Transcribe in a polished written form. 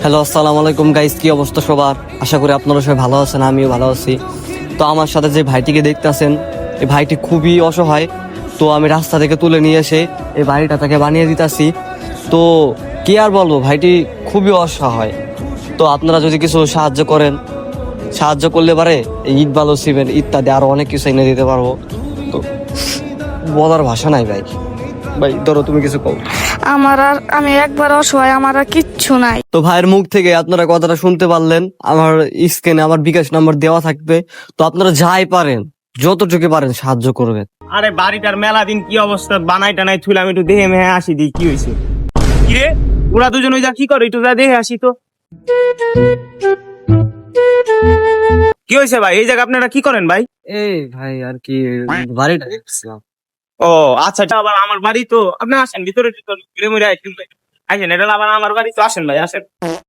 Hello, আসসালামু আলাইকুম guys, কি অবস্থা সবার? আশা করি আপনারা সবাই ভালো আছেন, আমিও ভালো আছি। তো আমার সাথে যে ভাইটিকে দেখতেছেন, এই ভাইটি খুবই অসহায়। তো আমি রাস্তা থেকে তুলে নিয়ে এসে এই বাড়িটা তাকে বানিয়ে দিতেছি। তো কি আর বলবো, ভাইটি খুবই অসহায়। তো আপনারা যদি কিছু সাহায্য করেন, সাহায্য করলে পারে এই ইট বালু সিমেন্ট ইত্যাদি আরো অনেক কিছু এনে দিতে পারবো। তো বলার ভাষা নাই ভাই। ভাই ধরো, তুমি কিছু কও। আমি একবার অসহায়, আমার আর কিচ্ছু নাই। তো ভাইয়ের মুখ থেকে আপনারা কথাটা শুনতে পারলেন। আমার স্ক্রিনে আমার বিকাশ নাম্বার দেওয়া থাকবে। তো আপনারা যাই পারেন, যতটুকু পারেন সাহায্য করবেন। আরে বাড়িটার মেলা দিন কি অবস্থা, বানাই টানাই থুলে আমি একটু দেখে মেহে আসি দিই কি হয়েছে। কিরে ওরা দুজন ওই যা কি করে, একটু যা দেখে আসি তো। কি হয়েছে ভাই, এই জায়গা আপনারা কি করেন ভাই? এই ভাই আর কি, বাড়িটা দেখছিলাম। ও আচ্ছা, এটা আবার আমার বাড়ি, তো আপনি আসেন ভিতরে ভিতরে ঘুরে মুড়ে আসেন, এটা আবার আমার বাড়ি, তো আসেন ভাই আসেন।